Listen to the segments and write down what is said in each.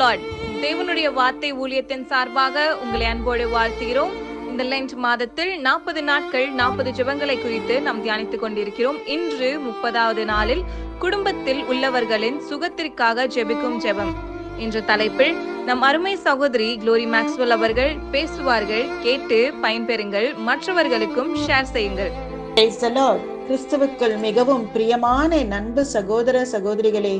Lord. தேவனுடைய வார்த்தை ஊழியத்தின் சார்பாக உங்களை அன்போடு வாழ்த்துகிறோம். இந்த லென்ட் மாதத்தில் 40 நாட்கள் 40 ஜெபங்களை குறித்து நாம் தியானித்துக் கொண்டிருக்கிறோம். இன்று 30வது நாளில் குடும்பத்தில் உள்ளவர்களின் சுகத்திற்காக ஜெபிக்கும் ஜெபம் என்ற தலைப்பில் நம் அருமை சகோதரி குளோரி மேக்ஸ்வெல் அவர்கள் பேசுவார்கள். கேட்டு பயன்பெறுங்கள், மற்றவர்களுக்கும் ஷேர் செய்யுங்கள். கிறிஸ்துவுக்குள் மிகவும் பிரியமான அன்பு சகோதர சகோதரிகளே,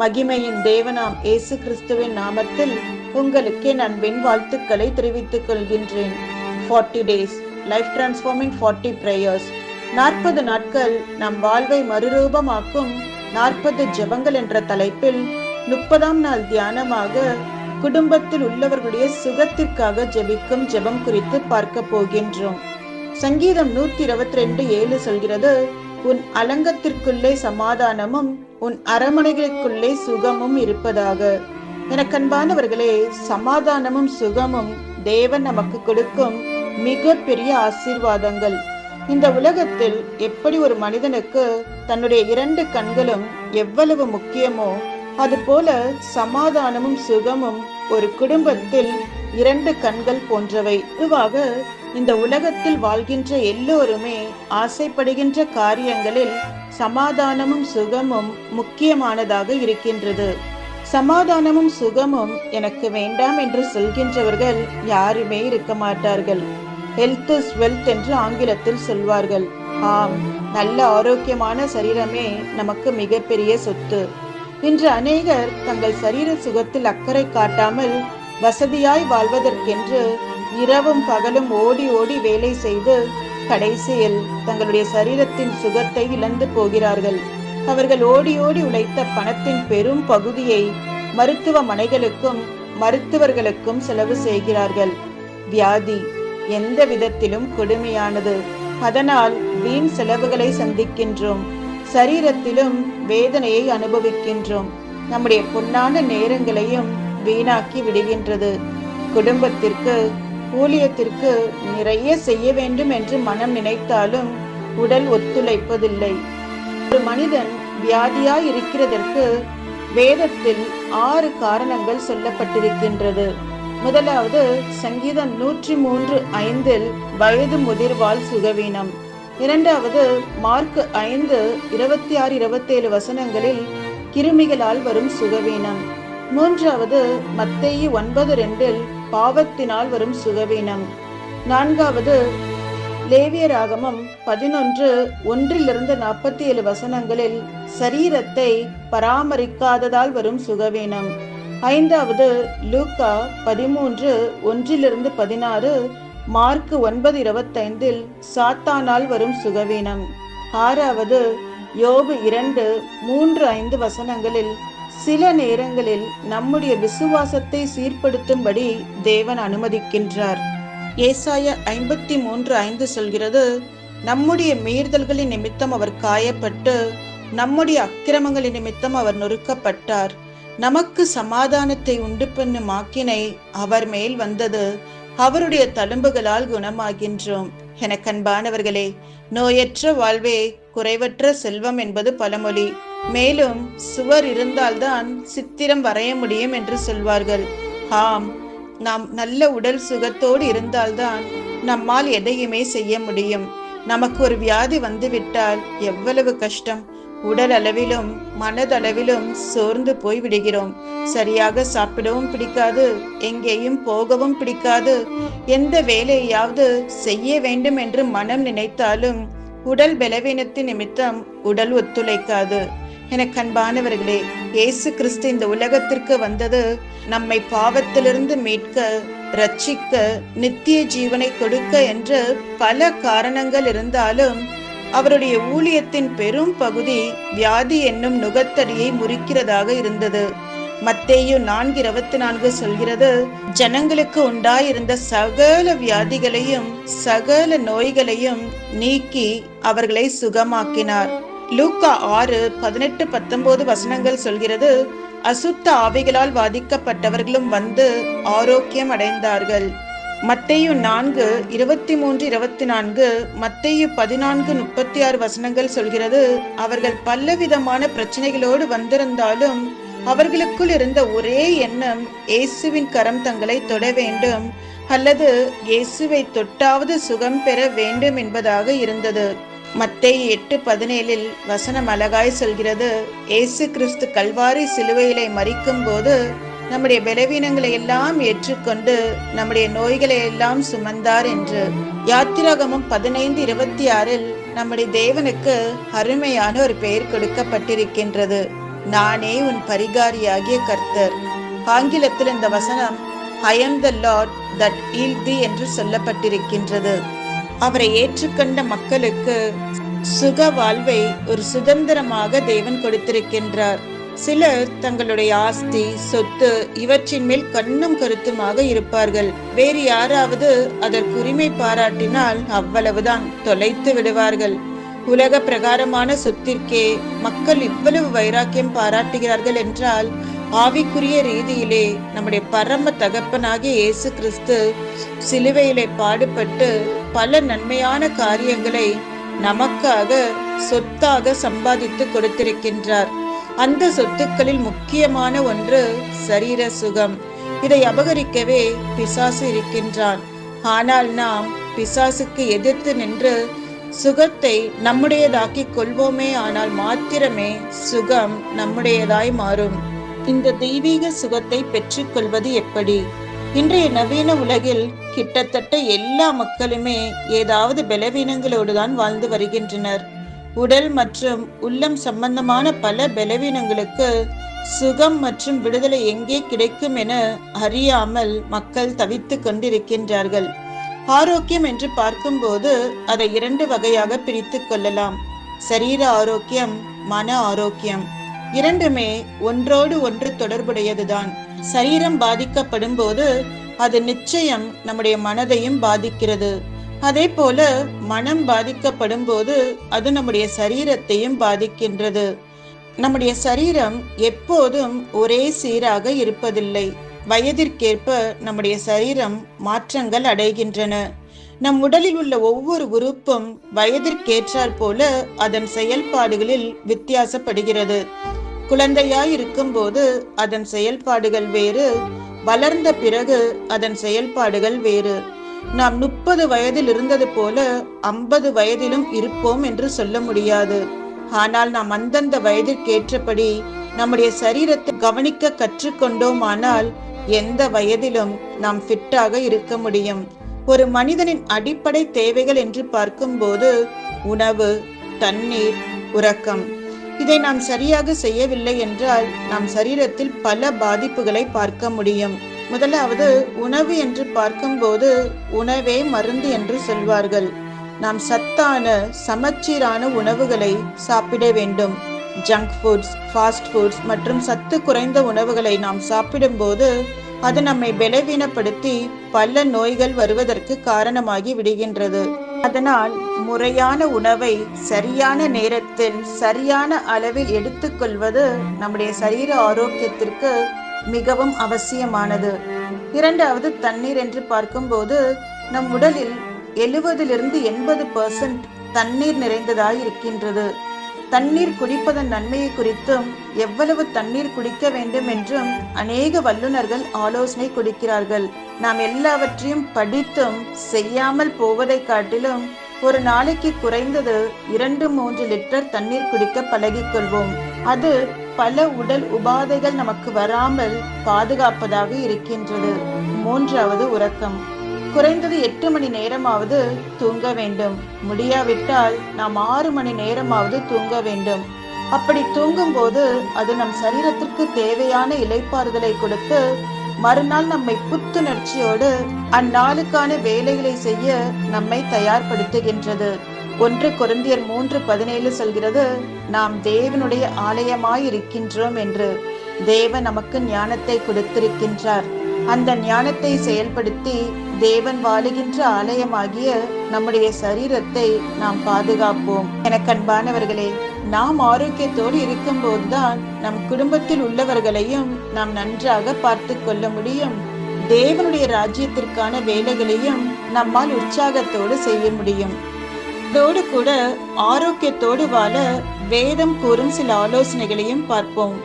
மகிமையின் தேவனாம் இயேசு கிறிஸ்துவின் நாமத்தில் உங்களுக்கு என் அன்பின் வாழ்த்துக்களை தெரிவித்துக் கொள்கின்றேன். 40 days லைஃப் டிரான்ஸ்ஃபார்மிங் 40 prayers, 40 நாட்கள் நம் வாழ்வை மறுரூபமாக்கும் 40 ஜெபங்கள் என்ற தலைப்பில் 30ஆம் நாள் தியானமாக குடும்பத்தில் உள்ளவர்களுடைய சுகத்திற்காக ஜெபிக்கும் ஜெபம் குறித்து பார்க்க போகின்றோம். சங்கீதம் 122:7 சொல்கிறது, உன் அலங்கத்திற்குள்ளே சமாதானமும் உன் அரமனைகளுக்குள்ளே சுகமும் இருப்பதாக. எனக்கு அன்பானவர்களே, சமாதானமும் சுகமும் தேவன் நமக்கு கொடுக்கும் மிக பெரிய ஆசீர்வாதங்கள். இந்த உலகத்தில் எப்படி ஒரு மனிதனுக்கு தன்னுடைய 2 கண்களும் எவ்வளவு முக்கியமோ, அதுபோல சமாதானமும் சுகமும் ஒரு குடும்பத்தில் 2 கண்கள் போன்றவை. பொதுவாக இந்த உலகத்தில் வாழ்கின்ற எல்லோருமே ஆசைப்படுகின்ற காரியங்களில் சமாதானமும் சுகமும் முக்கியமானதாக இருக்கின்றது. சமாதானமும் சுகமும் எனக்கு வேண்டாம் என்று சொல்கின்றவர்கள் யாருமே இருக்க மாட்டார்கள். ஹெல்த் இஸ் வெல்த் என்று ஆங்கிலத்தில் சொல்வார்கள். ஆம், நல்ல ஆரோக்கியமான சரீரமே நமக்கு மிகப்பெரிய சொத்து. இன்று அநேகர் தங்கள் சரீர சுகத்தில் அக்கறை காட்டாமல் வசதியாய் வாழ்வதற்கென்று இரவும் பகலும் ஓடி ஓடி வேலை செய்து கடைசியில் தங்களுடைய சரீரத்தின் சுகத்தை இழந்து போகிறார்கள். அவர்கள் ஓடி ஓடி உழைத்த பணத்தின் பெரும் பகுதியை மருத்துவமனைகளுக்கும் மருத்துவர்களுக்கும் செலவு செய்கிறார்கள். வியாதி எந்த விதத்திலும் கொடுமையானது. அதனால் வீண் செலவுகளை சந்திக்கின்றோம். சரீரத்திலும் வேதனையை அனுபவிக்கின்றோம். நம்முடைய பொன்னான நேரங்களையும் வீணாக்கி விடுகின்றது. குடும்பத்திற்கு ஊழியத்திற்கு நிறைய செய்ய வேண்டும் என்று மனம் நினைத்தாலும் உடல் ஒத்துழைப்பதில்லை. ஒரு மனிதன் வியாதியாய் இருக்கிறதற்கு வேதத்தில் 6 காரணங்கள் சொல்லப்பட்டிருக்கின்றது. முதலாவது சங்கீதம் 103:5 வயது முதிர்வால் சுகவீனம். இரண்டாவது மார்க் 5:26-27 வசனங்களில் கிருமிகளால் வரும் சுகவீனம். மூன்றாவது மத்தேயு 9:2 பாவத்தினால் வரும் சுகவீனம். நான்காவது லேவியராகமம் 11:1-47 வசனங்களில் சரீரத்தை பராமரிக்காததால் வரும் சுகவீனம். ஐந்தாவது லூக்கா 13:1-16, மார்க் 9:25 சாத்தானால் வரும் சுகவீனம். ஆறாவது யோபு 2:3-5 வசனங்களில் சில நேரங்களில் நம்முடைய விசுவாசத்தை சீர்படுத்தும்படி தேவன் அனுமதிக்கின்றார். ஏசாயா 53:5 சொல்கிறது, நம்முடைய மீறுதல்களின் நிமித்தம் அவர் காயப்பட்டு நம்முடைய அக்கிரமங்களின் நிமித்தம் அவர் நொறுக்கப்பட்டார். நமக்கு சமாதானத்தை உண்டு பண்ணும் ஆக்கினை அவர் மேல் வந்தது, அவருடைய தழும்புகளால் குணமாகின்றோம். எனக்கு அன்பானவர்களே, நோயற்ற வாழ்வே குறைவற்ற செல்வம் என்பது பழமொழி. மேலும் சுவர் இருந்தால்தான் சித்திரம் வரைய முடியும் என்று சொல்வார்கள். ஆம், நாம் நல்ல உடல் சுகத்தோடு இருந்தால்தான் நம்மால் எதையுமே செய்ய முடியும். நமக்கு ஒரு வியாதி வந்துவிட்டால் எவ்வளவு கஷ்டம். உடல் அளவிலும் மனதளவிலும் சோர்ந்து போய் விடுகிறோம். சரியாக சாப்பிடவும் பிடிக்காது, எங்கேயும் போகவும் பிடிக்காது. எந்த வேலையாவது செய்ய வேண்டும் என்று மனம் நினைத்தாலும் உடல் பலவீனத்தின் நிமித்தம் உடல் ஒத்துழைக்காது. எனக்கு அன்பானவர்களே, இயேசு கிறிஸ்து இந்த உலகத்திற்கு வந்தது நம்மை பாவத்திலிருந்து மீட்க, ரட்சிக்க, நித்திய ஜீவனை கொடுக்க என்று பல காரணங்கள் இருந்தாலும் அவருடைய ஊழியத்தின் பெரும் பகுதி வியாதி என்னும் நுகத்தடியை முறிக்கிறதாக இருந்தது. மத்தேயு 4:24 சொல்கிறது, ஜனங்களுக்கு உண்டாயிருந்த சகல வியாதிகளையும் சகல நோய்களையும் நீக்கி அவர்களை சுகமாக்கினார். லூக்கா 6:18-19 வசனங்கள் சொல்கிறது, அசுத்த ஆவிகளால் பாதிக்கப்பட்டவர்களும் வந்து ஆரோக்கியம் அடைந்தார்கள். மத்தேயு 4:23-24, மத்தேயு 14:36 வசனங்கள் சொல்கிறது, அவர்கள் பலவிதமான பிரச்சனைகளோடு வந்திருந்தாலும் அவர்களுக்குள் இருந்த ஒரே எண்ணம் இயேசுவின் கரம் தங்களை தொட வேண்டும் அல்லது இயேசுவை தொட்டாவது சுகம் பெற வேண்டும் என்பதாக இருந்தது. மத்தேயு 8:17 வசனம் அழகாய் சொல்கிறது, இயேசு கிறிஸ்து கல்வாரி சிலுவையிலே மரிக்கும் போது நம்முடைய பலவீனங்களை எல்லாம் ஏற்றுக்கொண்டு நம்முடைய நோய்களை எல்லாம் சுமந்தார் என்று. யாத்திராகமம் 15:26 நம்முடைய தேவனுக்கு அருமையான ஒரு பெயர் கொடுக்கப்பட்டிருக்கின்றது, நானே உன் பரிகாரியாகிய கர்த்தர். ஆங்கிலத்தில் இந்த வசனம் I am the Lord that healed thee என்று சொல்லப்பட்டிருக்கின்றது. அவரை ஏற்றுக்கொண்ட மக்களுக்கு சுக வாழ்வை ஒரு சுதந்திரமாக தேவன் கொடுத்திருக்கின்றார். சிலர் தங்களுடைய ஆஸ்தி, சொத்து இவற்றின் மேல் கண்ணும் கருத்துமாக இருப்பார்கள். வேறு யாராவது அதற்கு உரிமை பாராட்டினால் அவ்வளவுதான், தொலைத்து விடுவார்கள். உலக பிரகாரமான சொத்திற்கே மக்கள் இவ்வளவு வைராக்கியம் பாராட்டுகிறார்கள் என்றால், ஆவிக்குரிய ரீதியிலே நம்முடைய பரம தகப்பனாகிய இயேசு கிறிஸ்து சிலுவையிலே பாடுபட்டு பல நன்மையான காரியங்களை நமக்காக சொத்தாக சம்பாதித்து கொடுத்திருக்கின்றார். அந்த சொத்துக்களில் முக்கியமான ஒன்று சரீர சுகம். இதை அபகரிக்கவே பிசாசு இருக்கின்றான். ஆனால் நாம் பிசாசுக்கு எதிர்த்து நின்று சுகத்தை நம்முடையதாக்கிக் கொள்வோமே, ஆனால் மாத்திரமே சுகம் நம்முடையதாய் மாறும். இந்த தெய்வீக சுகத்தை பெற்றுக்கொள்வது எப்படி? இன்றைய நவீன உலகில் கிட்டத்தட்ட எல்லா மக்களுமே ஏதாவது பலவீனங்களோடு தான் வாழ்ந்து வருகின்றனர். உடல் மற்றும் உள்ளம் சம்பந்தமான பல பலவீனங்களுக்கு சுகம் மற்றும் விடுதலை எங்கே கிடைக்கும் என அறியாமல் மக்கள் தவித்து கொண்டிருக்கின்றார்கள். ஆரோக்கியம் என்று பார்க்கும்போது அதை 2 வகையாக பிரித்து கொள்ளலாம். சரீர ஆரோக்கியம், மன ஆரோக்கியம். இரண்டுமே ஒன்றோடு ஒன்று தொடர்புடையதுதான். சரீரம் பாதிக்கப்படும் போது அது நிச்சயம் நம்முடைய மனதையும் பாதிக்கிறது. அதே போல மனம் பாதிக்கப்படும் போது அது நம்முடைய சரீரத்தையும் பாதிக்கின்றது. நம்முடைய சரீரம் எப்போதும் ஒரே சீராக இருப்பதில்லை. வயதிற்கேற்ப நம்முடைய சரீரம் மாற்றங்கள் அடைகின்றன. நம் உடலில் உள்ள ஒவ்வொரு உறுப்பும் வயதிற்கேற்றாற் போல அதன் செயல்பாடுகளில் வித்தியாசப்படுகிறது. குழந்தையாய் இருக்கும் போது அதன் செயல்பாடுகள் வேறு, வளர்ந்த பிறகு அதன் செயல்பாடுகள் வேறு. நாம் 30 வயதில் இருந்தது போல 50 வயதிலும் இருப்போம் என்று சொல்ல முடியாது. ஆனால் நாம் அந்தந்த வயதிற்கேற்றபடி நம்முடைய சரீரத்தை கவனிக்க கற்றுக்கொண்டோமானால் எந்த வயதிலும் நாம் ஃபிட்டாக இருக்க முடியும். ஒரு மனிதனின் அடிப்படை தேவைகள் என்று பார்க்கும்போது உணவு, தண்ணீர், உறக்கம். இதை நாம் சரியாக செய்யவில்லை என்றால் நம் சரீரத்தில் பல பாதிப்புகளை பார்க்க முடியும். முதலாவது, உணவு என்று பார்க்கும்போது உணவே மருந்து என்று சொல்வார்கள். நாம் சத்தான சமச்சீரான உணவுகளை சாப்பிட வேண்டும். ஜங்க் ஃபுட்ஸ், ஃபாஸ்ட் ஃபுட்ஸ் மற்றும் சத்து குறைந்த உணவுகளை நாம் சாப்பிடும்போது அது நம்மை பலவீனப்படுத்தி பல நோய்கள் வருவதற்கு காரணமாகி விடுகின்றது. அதனால் முறையான உணவை சரியான நேரத்தில் சரியான அளவில் எடுத்துக்கொள்வது நம்முடைய சரீர ஆரோக்கியத்திற்கு மிகவும் அவசியமானது. இரண்டாவது, தண்ணீர் என்று பார்க்கும்போது நம் உடலில் 70-80% தண்ணீர் நிறைந்ததாய் இருக்கின்றது. தண்ணீர் குடிப்பதன் நன்மையை குறித்தும் எவ்வளவு தண்ணீர் குடிக்க வேண்டும் என்றும் அநேக வல்லுநர்கள் ஆலோசனை கொடுக்கிறார்கள். நாம் எல்லாவற்றையும் படித்தும் செய்யாமல் போவதை காட்டிலும் ஒரு நாளைக்கு குறைந்தது 2-3 லிட்டர் தண்ணீர் குடிக்க பழகிக்கொள்வோம். அது பல உடல் உபாதைகள் நமக்கு வராமல் பாதுகாப்பதாக இருக்கின்றது. மூன்றாவது, உறக்கம். குறைந்தது 8 மணி நேரமாவது தூங்க வேண்டும். முடியாவிட்டால் நாம் 6 மணி நேரமாவது தூங்க வேண்டும். அப்படி தூங்கும் போது அது நம் சரீரத்திற்கு தேவையான இளைப்பாறுதலை கொடுத்து மறுநாள் நம்மை புத்துணர்ச்சியோடு அந்நாளுக்கான வேலைகளை செய்ய நம்மை தயார்படுத்துகின்றது. 1 கொரிந்தியர் 3:17 சொல்கிறது, நாம் தேவனுடைய ஆலயமாய் இருக்கின்றோம் என்று. தேவன் நமக்கு ஞானத்தை கொடுத்திருக்கின்றார். அந்த ஞானத்தை செயல்படுத்தி தேவன் வாழுகின்ற ஆலயமாகிய நம்முடைய சரீரத்தை நாம் பாதுகாப்போம். எனக்கு அன்பானவர்களே, நாம் ஆரோக்கியத்தோடு இருக்கும் போதுதான் நம் குடும்பத்தில் உள்ளவர்களையும் நாம் நன்றாக பார்த்து கொள்ள முடியும். தேவனுடைய ராஜ்யத்திற்கான வேலைகளையும் நம்மால் உற்சாகத்தோடு செய்ய முடியும். இதோடு கூட ஆரோக்கியத்தோடு வாழ வேதம் கூறும் சில ஆலோசனைகளையும் பார்ப்போம்.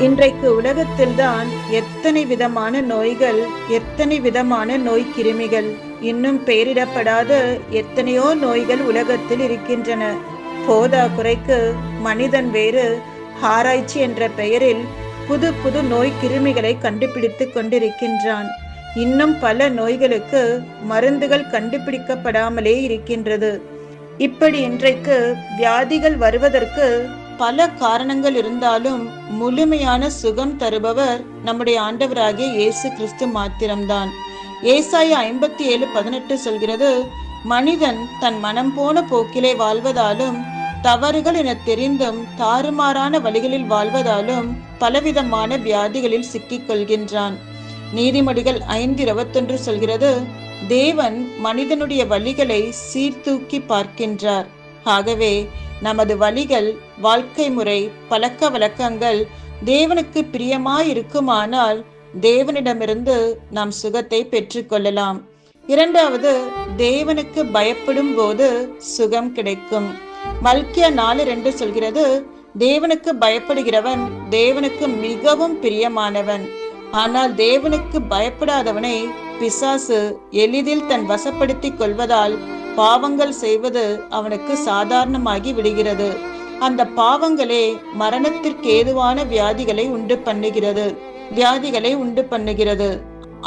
இன்றைக்கு உலகத்தில்தான் எத்தனை விதமான நோய்கள், எத்தனை விதமான நோய் கிருமிகள், இன்னும் பெயரிடப்படாத எத்தனையோ நோய்கள் உலகத்தில் இருக்கின்றன. போதா குறைக்கு மனிதன் வேறு ஆராய்ச்சி என்ற பெயரில் புது புது நோய் கிருமிகளை கண்டுபிடித்து கொண்டிருக்கின்றான். இன்னும் பல நோய்களுக்கு மருந்துகள் கண்டுபிடிக்கப்படாமலே இருக்கின்றது. இப்படி இன்றைக்கு வியாதிகள் வருவதற்கு பல காரணங்கள் இருந்தாலும் முழுமையான சுகம் தருபவர் நம்முடைய ஆண்டவராகிய இயேசு கிறிஸ்து மாத்திரம்தான். ஏசாயா 57:18 சொல்கிறது, மனிதன் தன் மனம் போன போக்கிலே வாழ்வதாலும் தவறுகள் என தெரிந்தும் தாறுமாறான வழிகளில் வாழ்வதாலும் பலவிதமான வியாதிகளில் சிக்கிக் கொள்கின்றான். நீதிமொழிகள் 5:21 சொல்கிறது, தேவன் மனிதனுடைய வழிகளை சீர்தூக்கி பார்க்கின்றார். ஆகவே நமது வழிகள், வாழ்க்கை முறை, பழக்க வழக்கங்கள் தேவனுக்கு பிரியமாயிருக்குமானால் தேவனிடமிருந்து நாம் சுகத்தை பெற்றுக்கொள்ளலாம். இரண்டாவது, தேவனுக்கு பயப்படும் போது சுகம் கிடைக்கும். மல்கியா 4:2 சொல்கிறது, தேவனுக்கு பயப்படுகிறவன் தேவனுக்கு மிகவும் பிரியமானவன். ஆனால் தேவனுக்கு பயப்படாதவனை பிசாசு எளிதில் தன் வசப்படுத்திக் கொள்வதால் பாவங்கள் செய்வது அவனுக்கு சாதாரணமாகி விடுகிறது. அந்த பாவங்களே மரணத்திற்கு ஏதுவான வியாதிகளை உண்டு பண்ணுகிறது.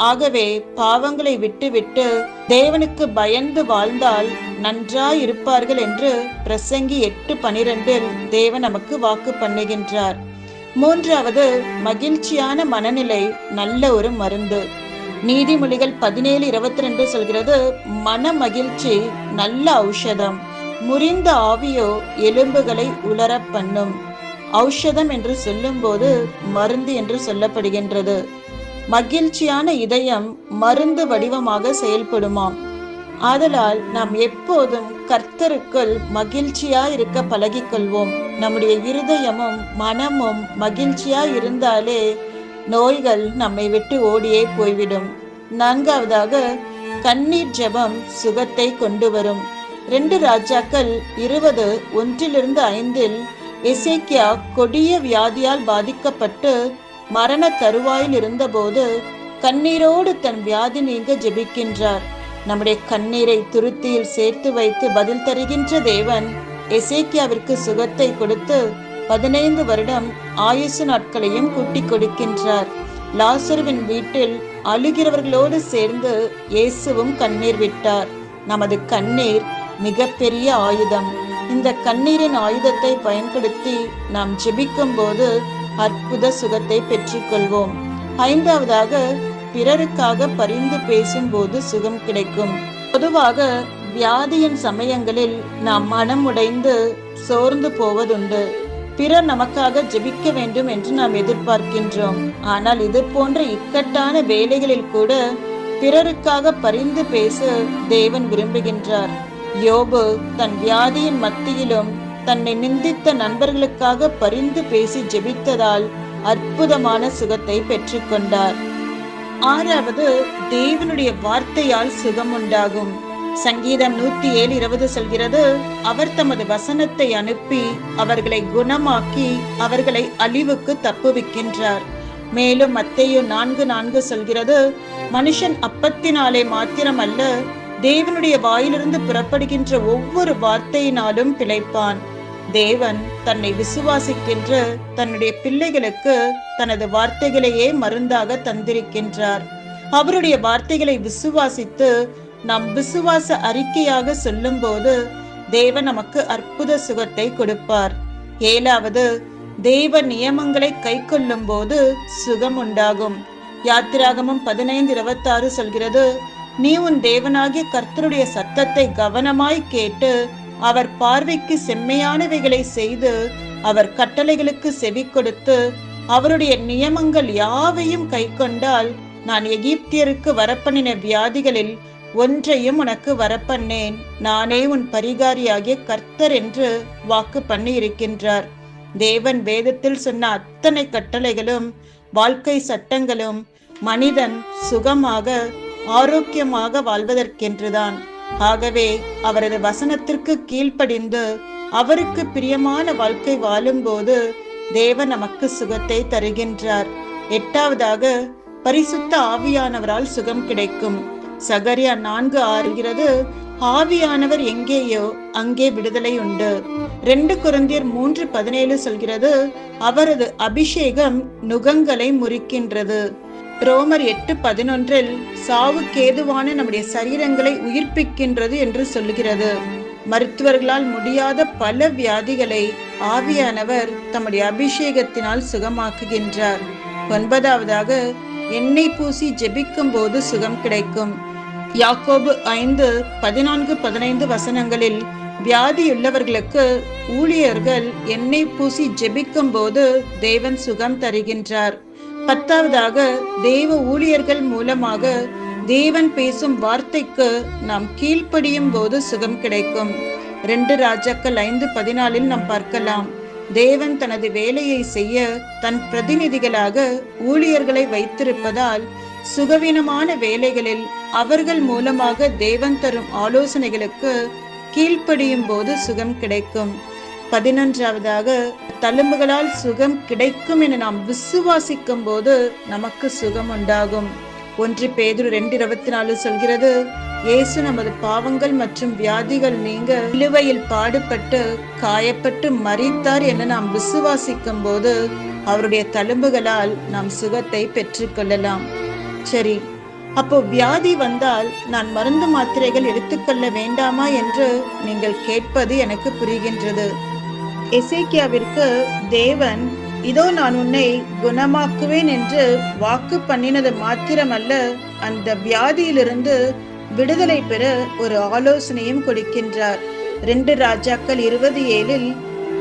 ஆகவே பாவங்களை விட்டுவிட்டு தேவனுக்கு பயந்து வாழ்ந்தால் நன்றாயிருப்பார்கள் என்று பிரசங்கி 8:12 தேவன் நமக்கு வாக்கு பண்ணுகின்றார். மூன்றாவது, மகிழ்ச்சியான மனநிலை நல்ல ஒரு மருந்து. நீதிமொழிகள் 17:22 சொல்கிறது, மன மகிழ்ச்சி நல்ல ஔஷதம், முறிந்த ஆவியோ எலும்புகளை உலர பண்ணும். ஔஷதம் என்று சொல்லும் போது மருந்து என்று சொல்லப்படுகின்றது. மகிழ்ச்சியான இதயம் மருந்து வடிவமாக செயல்படுமாம். ஆதலால் நாம் எப்போதும் கர்த்தருக்குள் மகிழ்ச்சியாயிருக்க பழகிக்கொள்வோம். நம்முடைய இருதயமும் மனமும் மகிழ்ச்சியாயிருந்தாலே நோய்கள் நம்மை விட்டு ஓடியே போய்விடும். நான்காவதாக, கண்ணீர் ஜெபம் சுகத்தை கொண்டு வரும். 2 ராஜாக்கள் 20:1-5 எசேக்கியா கொடிய வியாதியால் பாதிக்கப்பட்டு மரண தருவாயில் இருந்தபோது கண்ணீரோடு தன் வியாதி நீங்க ஜெபிக்கின்றார். நம்முடைய கண்ணீரை துருத்தியில் சேர்த்து வைத்து பதில் தருகின்ற தேவன் எசேக்கியாவிற்கு சுகத்தை கொடுத்து 15 வருடம் ஆயுசு நாட்களையும் கூட்டி கொடுக்கின்றார். லாசருவின் வீட்டில் அழுகிறவர்களோடு சேர்ந்து இயேசுவும் கண்ணீர் விட்டார். நமது கண்ணீர் மிகப்பெரிய ஆயுதம். இந்த கண்ணீரின் ஆயுதத்தை பயன்படுத்தி நாம் ஜெபிக்கும் போது அற்புத சுகத்தை பெற்றுக்கொள்வோம். ஐந்தாவதாக, பிறருக்காக பரிந்து பேசும்போது சுகம் கிடைக்கும். பொதுவாக வியாதியின் சமயங்களில் நாம் மனம் உடைந்து சோர்ந்து போவதுண்டு. பிறர் நமக்காக ஜெபிக்க வேண்டும் என்று நாம் எதிர்பார்க்கின்றோம். ஆனால் இது போன்ற இக்கட்டான வேலைகளில் கூட பிறருக்காக பரிந்து பேச தேவன் விரும்புகின்றார். யோபு தன் வியாதியின் மத்தியிலும் தன்னை நிந்தித்த நண்பர்களுக்காக பரிந்து பேசி ஜெபித்ததால் அற்புதமான சுகத்தை பெற்றுக்கொண்டார். ஆறாவது, தேவனுடைய வார்த்தையால் சுகம் உண்டாகும். சங்கீதம் 107:20 சொல்கிறது, அவர் தமது வசனத்தை அனுப்பி அவர்களை குணமாக்கி அவர்களை அழிவுக்கு தப்புவிக்கின்றார். மேலும் மத்தேயு 4:4 சொல்கிறது, மனுஷன் அப்பத்தினாலே மாத்திரமல்ல தேவனுடைய வாயிலிருந்து புறப்படுகின்ற ஒவ்வொரு வார்த்தையினாலும் பிழைப்பான். தேவன் தன்னை விசுவாசிக்கின்ற தன்னுடைய பிள்ளைகளுக்கு தனது வார்த்தைகளையே மருந்தாக தந்திருக்கின்றார். அவருடைய வார்த்தைகளை விசுவாசித்து நாம் விசுவாச அறிக்கையாக சொல்லும் போது தேவன் நமக்கு அற்புத சுகத்தை கொடுப்பார். ஏழாவது, தேவ நியமங்களை கை கொள்ளும் போது சுகம் உண்டாகும். யாத்திராகமம் 15:26 சொல்கிறது, நீ உன் தேவனாகிய கர்த்தருடைய சத்தத்தை கவனமாய் கேட்டு அவர் பார்வைக்கு செம்மையானவைகளை செய்து அவர் கட்டளைகளுக்கு செவி கொடுத்து அவருடைய நியமங்கள் யாவையும் கை கொண்டால் நான் எகிப்தியருக்கு வரப்பண்ணின வியாதிகளில் ஒன்றையும் உனக்கு வரப்பண்ணேன். நானே உன் பரிகாரியாகிய கர்த்தர் என்று வாக்கு பண்ணி இருக்கின்றார். தேவன் வேதத்தில் சொன்ன அத்தனை கட்டளைகளும் வாழ்க்கை சட்டங்களும் மனிதன் சுகமாக ஆரோக்கியமாக வாழ்வதற்கென்றுதான். ஆகவே அவரது வசனத்திற்கு கீழ்ப்படிந்து அவருக்கு பிரியமான வாழ்க்கை வாழும்போது தேவன் நமக்கு சுகத்தை தருகின்றார். 8வது பரிசுத்த ஆவியானவரால் சுகம் கிடைக்கும். சகரியா 4:6 ஆவியானவர் எங்கேயோ அங்கே விடுதலை உண்டு. 2 கொரிந்தியர் 3:17 சொல்கிறது, அவரது அபிஷேகம் நுகங்களை முறிக்கின்றது. ரோமர் 8:11 சாவுக்கேதுவான நம்முடைய சரீரங்களை உயிர்ப்பிக்கின்றது என்று சொல்லுகிறது. மருத்துவர்களால் முடியாத பல வியாதிகளை ஆவியானவர் தம்முடைய அபிஷேகத்தினால் சுகமாக்குகின்றார். 9வது எண்ணெய் பூசி ஜெபிக்கும் போது சுகம் கிடைக்கும். யாக்கோபு 5:14-15 வியாதியுள்ளவர்களுக்கு ஊழியர்கள் எண்ணெய் பூசி ஜெபிக்கும் போது தேவன் சுகம் தருகின்றார். 10வது தேவ ஊழியர்கள் மூலமாக தேவன் பேசும் வார்த்தைக்கு நாம் கீழ்ப்படியும் போது சுகம் கிடைக்கும். 2 ராஜாக்கள் 5:14 நாம் பார்க்கலாம். தேவன் தனது வேலையை செய்ய தன் பிரதிநிதிகளாக ஊழியர்களை வைத்திருப்பதால் சுகவீனமான வேலைகளில் அவர்கள் மூலமாக தேவன் தரும் ஆலோசனைகளுக்கு கீழ்ப்படியும் போது சுகம் கிடைக்கும். 11வது தழும்புகளால் சுகம் கிடைக்கும் என நாம் விசுவாசிக்கும் போது நமக்கு சுகம் உண்டாகும். 1 பேதுரு 2:24 சொல்கிறது, இயேசு நமது பாவங்கள் மற்றும் வியாதிகள் நீங்க சிலுவையில் பாடுபட்டு காயப்பட்டு மரித்தார் என நாம் விசுவாசிக்கும் போது அவருடைய தழும்புகளால் நாம் சுகத்தை பெற்றுக்கொள்ளலாம். சரி, அப்போ வியாதி வந்தால் நான் மருந்து மாத்திரைகள் எடுத்துக்கொள்ள வேண்டாமா என்று நீங்கள் கேட்பது எனக்கு புரிகின்றது. எசேக்கியாவிற்கு தேவன், இதோ நான் உன்னை குணமாக்குவேன் என்று வாக்கு பண்ணினது மாத்திரமல்ல, அந்த வியாதியிலிருந்து விடுதலை பெற ஒரு ஆலோசனையும் கொடுக்கின்றார். 2 ராஜாக்கள் 20:7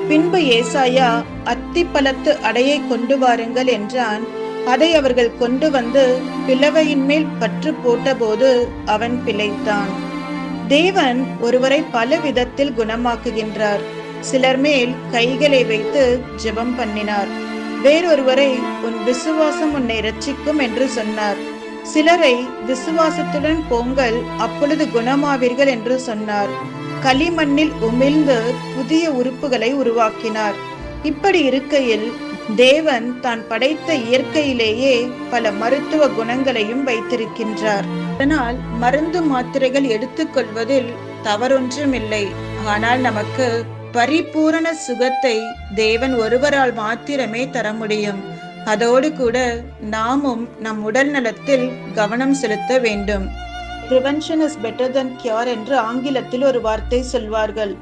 பின்பு ஏசாயா அத்திப்பழத்து அடையை கொண்டு வாருங்கள் என்றான். அதை அவர்கள் கொண்டு வந்து பிளவையின் மேல் பற்று போட்டபோது அவன் பிழைத்தான். தேவன் ஒருவரை பல விதத்தில் குணமாக்குகின்றார். சிலர் மேல் கைகளை வைத்து ஜெபம் பண்ணினார். வேறொருவரை உன் விசுவாசம் உன்னை இரட்சிக்கும் என்று சொன்னார். சிலரை விசுவாசத்துடன் போங்கள், அப்பொழுது குணமாவீர்கள் என்று சொன்னார். களிமண்ணில் உமிழ்ந்து புதிய உறுப்புகளை உருவாக்கினார். இப்படி இருக்கையில் தேவன் தான் படைத்த இயற்கையிலேயே பல மருத்துவ குணங்களையும் வைத்திருக்கின்றார். அதனால் மருந்து மாத்திரைகள் எடுத்துக்கொள்வதில் தவறொன்றுமில்லை. ஆனால் நமக்கு பரிபூரண சுகத்தை தேவன் ஒருவரால் மாத்திரமே தர முடியும். அதோடு கூட நாமும் நம் உடல் நலத்தில் கவனம் செலுத்த வேண்டும். Prevention is better than cure என்று ஆங்கிலத்தில் ஒரு வார்த்தை சொல்வார்கள்.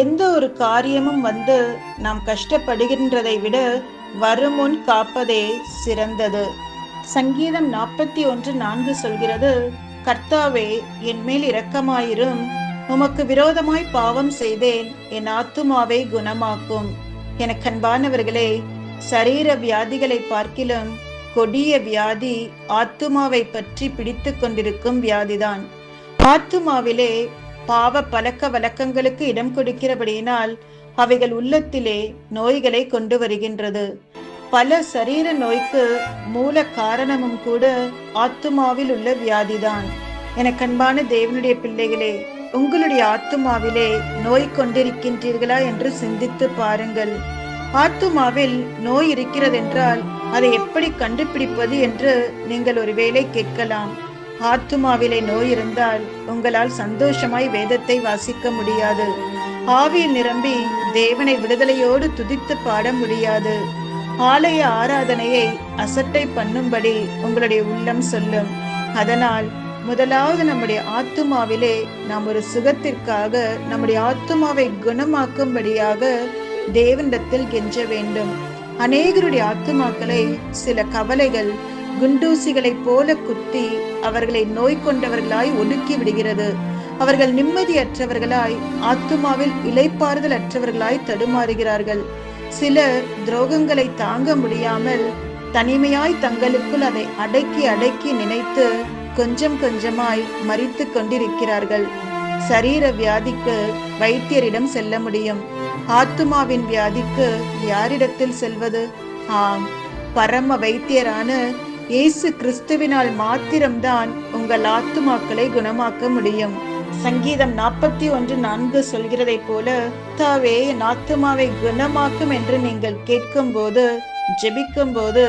எந்த ஒரு காரியமும் வந்து நாம் கஷ்டப்படுகின்றதை விட வருமுன் காப்பதே சிறந்தது. சங்கீதம் 41:4 சொல்கிறது, கர்த்தாவே என் மேல் இரக்கமாயிரும், உமக்கு விரோதமாய் பாவம் செய்தேன், என் ஆத்துமாவை குணமாக்கும். எனக்கு அன்பானவர்களே, சரீர வியாதிகளை பார்க்கிலும் கொடிய வியாதி ஆத்துமாவை பற்றி பிடித்து கொண்டிருக்கும் வியாதிதான். ஆத்துமாவிலே பாவ பழக்க வழக்கங்களுக்கு இடம் கொடுக்கிறபடியினால் அவைகள் உள்ளத்திலே நோய்களை கொண்டு வருகின்றது. பல சரீர நோய்க்கு மூல காரணமும் கூட ஆத்துமாவில் உள்ள வியாதிதான். எனக்கு அன்பான தேவனுடைய பிள்ளைகளே, உங்களுடைய ஆத்துமாவிலே நோய் கொண்டிருக்கின்றீர்களா என்று சிந்தித்து பாருங்கள். ஆத்துமாவில் நோய் இருக்கிறதென்றால் அதை எப்படி கண்டுபிடிப்பது என்று நீங்கள் ஒருவேளை கேட்கலாம். ஆத்துமாவிலே நோய் இருந்தால் உங்களால் சந்தோஷமாய் வேதத்தை வாசிக்க முடியாது. ஆவியில் நிரம்பி தேவனை விடுதலையோடு துதித்து பாட முடியாது. ஆலய ஆராதனையை அசட்டை பண்ணும்படி உங்களுடைய உள்ளம் சொல்லும். அதனால் முதலாவது நம்முடைய ஆத்துமாவிலே நாம் ஒரு சுகத்திற்காக நம்முடைய ஆத்துமாவை குணமாக்கும்படியாக தேவனிடத்தில் கெஞ்ச வேண்டும். அநேகருடைய ஆத்துமாக்களை சில கவலைகள் குண்டூசிகளை போல குத்தி அவர்களை நோய் கொண்டவர்களாய் ஒடுக்கி விடுகிறது. அவர்கள் நிம்மதியற்றவர்களாய் ஆத்துமாவில் இளைப்பாறுதல் அற்றவர்களாய் தடுமாறுகிறார்கள். சிலர் துரோகங்களை தாங்க முடியாமல் தனிமையாய் தங்களுக்குள் அதை அடக்கி அடக்கி நினைத்து கொஞ்சம் கொஞ்சமாய் மரித்து கொண்டிருக்கிறார்கள். சரீர வியாதிக்கு வைத்தியரிடம் செல்ல முடியும். ஆத்துமாவின் வியாதிக்கு யாரிடத்தில் செல்வது? ஆம், பரம வைத்தியரான இயேசு கிறிஸ்துவினால் மாத்திரம்தான் உங்கள் ஆத்துமாக்களை குணமாக்க முடியும். சங்கீதம் 41:4 சொல்கிறதை போல, தாவே என் ஆத்துமாவை குணமாக்கும் என்று நீங்கள் கேட்கும் போது, ஜெபிக்கும் போது,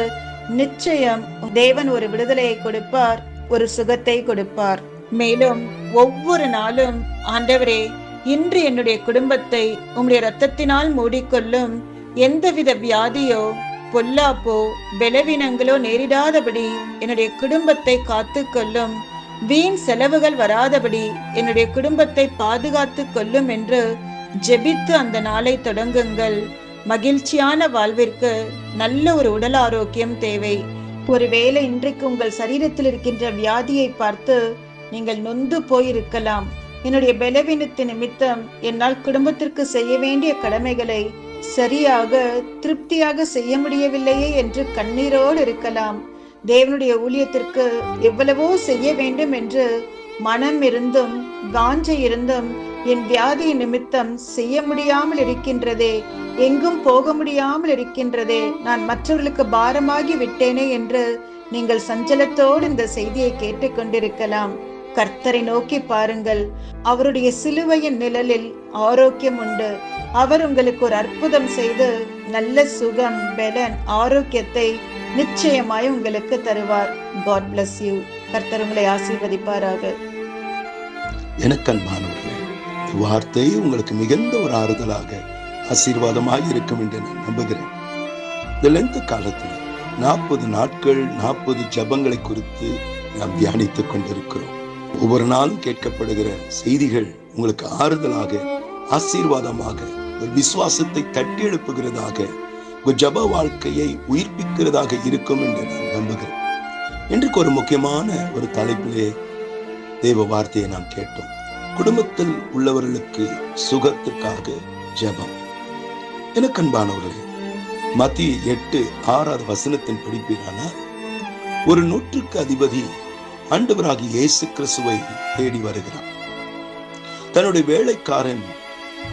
நிச்சயம் தேவன் ஒரு விடுதலையை கொடுப்பார், ஒரு சுகத்தை கொடுப்பார். மேலும் ஒவ்வொரு நாளும், ஆண்டவரே, இன்று என்னுடைய குடும்பத்தை உம்முடைய இரத்தத்தினால் மூடிக்கொள்ளும், எந்தவித வியாதியோ பொல்லாப்போ பலவீனங்களோ நேரிடாதபடி என்னுடைய குடும்பத்தை காத்து கொள்ளும், வீண் செலவுகள் வராதபடி என்னுடைய குடும்பத்தை பாதுகாத்து கொள்ளும் என்று ஜெபித்து அந்த நாளை தொடங்குங்கள். மகிழ்ச்சியான வாழ்விற்கு நல்ல ஒரு உடல் ஆரோக்கியம் தேவை. ஒருவேளை இன்றைக்கு உங்கள் சரீரத்தில் இருக்கின்ற வியாதியை பார்த்து நீங்கள் நொந்து போயிருக்கலாம். என்னுடைய பலவீனத்தின் நிமித்தம் என்னால் குடும்பத்திற்கு செய்ய வேண்டிய கடமைகளை சரியாக திருப்தியாக செய்ய முடியவில்லையே என்று கண்ணீரோடு இருக்கலாம். தேவனுடைய ஊழியத்திற்கு எவ்வளவோ செய்ய வேண்டும் என்று மனம் இருந்தும் வாஞ்சை இருந்தும் என் வியாதி நிமித்தம் செய்ய முடியாமல் இருக்கின்றதே, எங்கும் போக முடியாமல் இருக்கின்றதே, நான் மற்றவர்களுக்கு பாரமாகி விட்டேனே என்று நீங்கள் சஞ்சலத்தோடு இந்த செய்தியை கேட்டுக்கொண்டிருக்கலாம். கர்த்தரை நோக்கி பாருங்கள். அவருடைய சிலுவையின் நிழலில் ஆரோக்கியம் உண்டு. அவர் உங்களுக்கு ஒரு அற்புதம் செய்து நல்ல சுகம், பலன், ஆரோக்கியத்தை நிச்சயமாய் உங்களுக்கு தருவார். God bless you. கர்த்தர் உங்களை ஆசீர்வதிப்பாராக. எனக்கு அன்பானவர்களே, வார்த்தை உங்களுக்கு மிகுந்த ஒரு ஆறுதலாக ஆசீர்வாதமாக இருக்கும் என்று நான் நம்புகிறேன். இந்த லென்த் காலத்தில் 40 நாட்கள் 40 ஜபங்களை குறித்து நாம் தியானித்துக் கொண்டிருக்கிறோம். ஒவ்வொரு நாளும் கேட்கப்படுகிற செய்திகள் உங்களுக்கு ஆறுதலாக, ஆசீர்வாதமாக, ஒரு விசுவாசத்தை தட்டி எழுப்புகிறதாக, ஒரு ஜப வாழ்க்கையை உயிர்ப்பிக்கிறதாக இருக்கும் என்று நான் நம்புகிறேன். இன்றைக்கு ஒரு முக்கியமான ஒரு தலைப்பிலே தேவ வார்த்தையை நாம் கேட்டோம். குடும்பத்தில் உள்ளவர்களுக்கு சுகத்துக்காக ஜபம். எனக்கு அன்பானவர்களே, மத்திய 8:6 படிப்பீரானால், ஒரு 100க்கு அதிபதி ஆண்டவராகிய இயேசு கிறிஸ்துவை தேடி வருகிறார். தன்னுடைய வேலைக்காரன்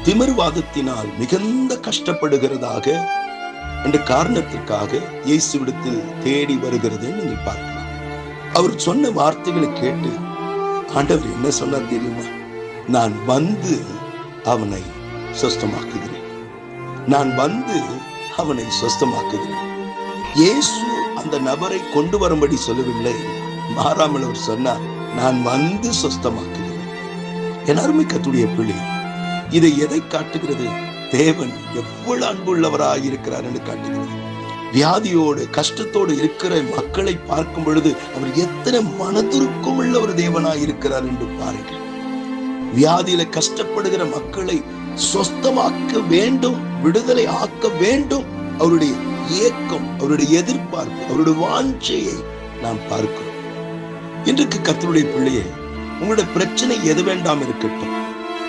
திமிர்வாதத்தினால் மிகுந்த கஷ்டப்படுகிறதாக என்ற காரணத்திற்காக இயேசுவிடத்தில் தேடி வருகிறதை நீங்கள் பார்க்கலாம். அவர் சொன்ன வார்த்தைகளை கேட்டு ஆண்டவர் என்ன சொன்னார் தெரியுமா? நான் வந்து அவனை சொஸ்தமாக்குகிறேன், நான் வந்து அவனை சொஸ்தமாக்குகிறேன். இயேசு அந்த நபரை கொண்டு வரும்படி சொல்லவில்லை, மாறாமல் அவர் சொன்னார், நான் வந்து சொஸ்தமாக்குகிறேன். என் அருமை கர்த்தருடைய பிள்ளை, இதை எதை காட்டுகிறது? தேவன் எவ்வளவு அன்புள்ளவராக இருக்கிறார் என்று காட்டுகிறது. வியாதியோடு கஷ்டத்தோடு இருக்கிற மக்களை பார்க்கும் பொழுது அவர் எத்தனை மனதுருக்கம் உள்ள ஒரு தேவனாய் இருக்கிறார் என்று பாருங்கள். வியாதியில கஷ்டப்படுகிற மக்களை சொஸ்தமாக்க வேண்டும், விடுதலை ஆக்க வேண்டும். அவருடைய ஏக்கம், அவருடைய எதிர்பார்ப்பு, அவருடைய வாஞ்சையை நாம் பார்க்கிறோம். இன்றைக்கு கர்த்தருடைய பிள்ளையே, உங்களுடைய பிரச்சனை எது வேண்டாம் இருக்கட்டும்,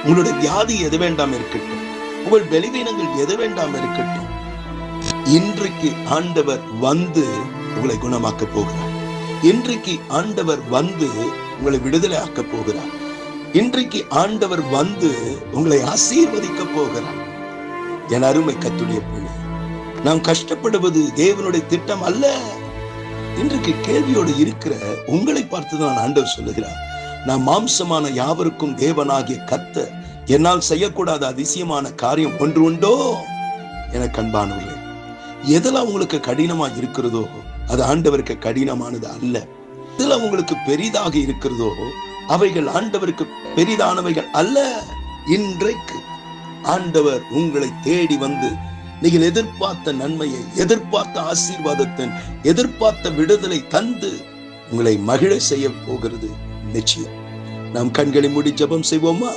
உங்களுடைய வியாதி எது வேண்டாம் இருக்கட்டும், உங்கள் பலவீனங்கள் எது வேண்டாம் இருக்கட்டும், இன்றைக்கு ஆண்டவர் வந்து உங்களை குணமாக்க போகிறார். இன்றைக்கு ஆண்டவர் வந்து உங்களை விடுதலை ஆக்க போகிறார். இன்றைக்கு ஆண்டவர் வந்து உங்களை ஆசீர்வதிக்க போகிறார். என் அருமை கர்த்தருடைய பிள்ளை, நாம் கஷ்டப்படுவது தேவனுடைய திட்டம் அல்ல. இன்றைக்கு கேள்வியோடு இருக்கிற உங்களை பார்த்துதான் ஆண்டவர் சொல்லுகிறார், நான் மாம்சமான யாவருக்கும் தேவனாகிய கர்த்தர், என்னால் செய்யக்கூடாத அதிசயமான காரியம் ஒன்று உண்டோ? எனக்கு அன்பானவர்களே, எதெல்லாம் உங்களுக்கு கடினமா இருக்கிறதோ அது ஆண்டவருக்கு கடினமானது அல்ல. எதெல்லாம் உங்களுக்கு பெரிதாக இருக்கிறதோ அவைகள் ஆண்டவருக்கு பெரிதானவைகள் அல்ல. இன்றைக்கு ஆண்டவர் உங்களை தேடி வந்து நீங்கள் எதிர்பார்த்த நன்மையை, எதிர்பார்த்த ஆசீர்வாதத்தின், எதிர்பார்த்த விடுதலை தந்து உங்களை மகிழ செய்ய போகிறது நிச்சயம். நாம் கண்களை மூடி ஜெபம் செய்வோமா?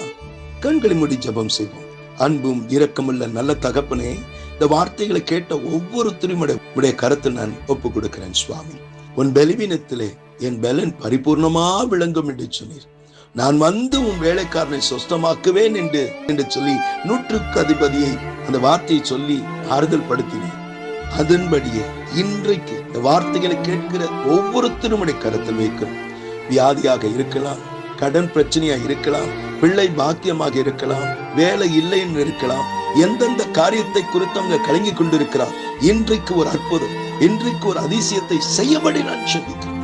கண்களை மூடி ஜெபம் செய்வோம். அன்பும் இரக்கமுள்ள நல்ல தகப்பனே, இந்த வார்த்தைகளை கேட்ட ஒவ்வொருத்தரும் உடைய கருத்தில் நான் ஒப்பு கொடுக்கிறேன். சுவாமி, உன் பலவீனத்திலே என் பலன் பரிபூர்ணமா விளங்கும் என்று சொன்னீர். நான் வந்து உன் வேலைக்காரனை சொஸ்தமாக்குவேன் என்று சொல்லி 100க்கு அதிபதியை அந்த வார்த்தையை சொல்லி ஆறுதல் படுத்தினேன். அதன்படியே இன்றைக்கு இந்த வார்த்தைகளை கேட்கிற ஒவ்வொருத்தரும் கருத்தில் வைக்கிறோம். வியாதியாக இருக்கலாம், கடன் பிரச்சனையா இருக்கலாம், பிள்ளை பாக்கியமாக இருக்கலாம், வேலை இல்லை என்று இருக்கலாம், எந்தெந்த காரியத்தை குறித்து அவங்க கலங்கி கொண்டிருக்கிறார். இன்றைக்கு ஒரு அற்புதம், இன்றைக்கு ஒரு அதிசயத்தை செய்யபடி நான் ஜெபிக்கிறேன்.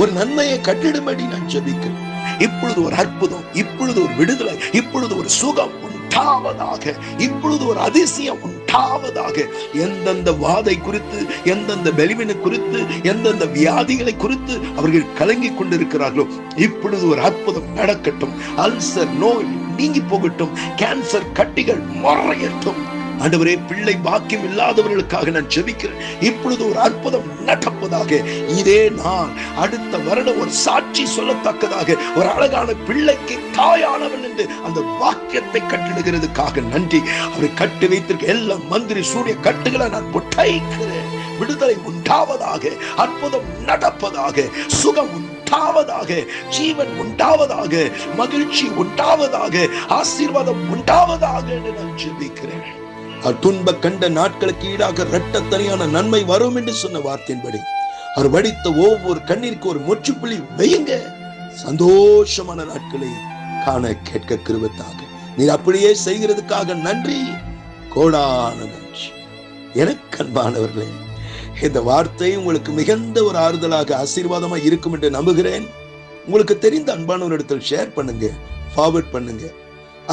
ஒரு நன்மையை கட்டிடும்படி நான் ஜெபிக்கிறேன். இப்பொழுது ஒரு அற்புதம், இப்பொழுது ஒரு விடுதலை, இப்பொழுது ஒரு சுகம் உண்டாவதாக, இப்பொழுது ஒரு அதிசயம் உண்டாவதாக. எந்தெந்த வாதை குறித்து, எந்தெந்த பலவீனம் குறித்து, எந்தெந்த வியாதிகளை குறித்து அவர்கள் கலங்கி கொண்டிருக்கிறார்களோ இப்பொழுது ஒரு அற்புதம் நடக்கட்டும். அல்சர் நோய் நீங்கி போகட்டும், கேன்சர் கட்டிகள் மறையட்டும். ஆண்டவரே, பிள்ளை பாக்கியம் இல்லாதவர்களுக்காக நான் ஜெபிக்கிறேன். இப்பொழுது ஒரு அற்புதம் நடப்பதாக. இதே நான் அடுத்த வருடம் ஒரு சாட்சி சொல்லத்தக்கதாக ஒரு அழகான பிள்ளைக்கு தாயானவன் என்று அந்த வாக்கியத்தை கட்டிடுகிறதுக்காக நன்றி. அவரை கட்டி வைத்திருக்க எல்லா மந்திரி சூரிய கட்டுகளை நான் பொட்டைக்கிறேன். விடுதலை உண்டாவதாக, அற்புதம் நடப்பதாக, சுகம் உண்டாவதாக, ஜீவன் உண்டாவதாக, மகிழ்ச்சி உண்டாவதாக, ஆசீர்வாதம் உண்டாவதாக என்று நான் ஜெபிக்கிறேன். துன்ப கண்ட நாட்களுக்கு ஈடாக இரட்டத்தனையான நன்மை வரும் என்று சொன்ன வார்த்தையின்படி அவர் வடித்த ஒவ்வொரு கண்ணீருக்கு ஒரு முற்றுப்புள்ளி வையுங்க. சந்தோஷமான நாட்களை காண கேட்க கிருபையாக நீர் அப்படியே செய்கிறதுக்காக நன்றி, கோடான நன்றி. எனக்கு அன்பானவர்களே, இந்த வார்த்தை உங்களுக்கு மிகுந்த ஒரு ஆறுதலாக ஆசீர்வாதமாக இருக்கும் என்று நம்புகிறேன். உங்களுக்கு தெரிந்த அன்பானவரிடத்தில் ஷேர் பண்ணுங்க, ஃபார்வர்ட் பண்ணுங்க.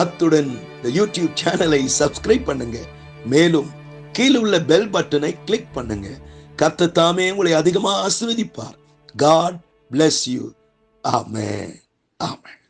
அத்துடன் இந்த யூடியூப் சேனலை சப்ஸ்கிரைப் பண்ணுங்க. மேலும் கீழே உள்ள பெல் பட்டனை கிளிக் பண்ணுங்க. கர்த்தர் தாமே உங்களை அதிகமாக ஆசீர்வதிப்பார். God bless you. Amen. Amen.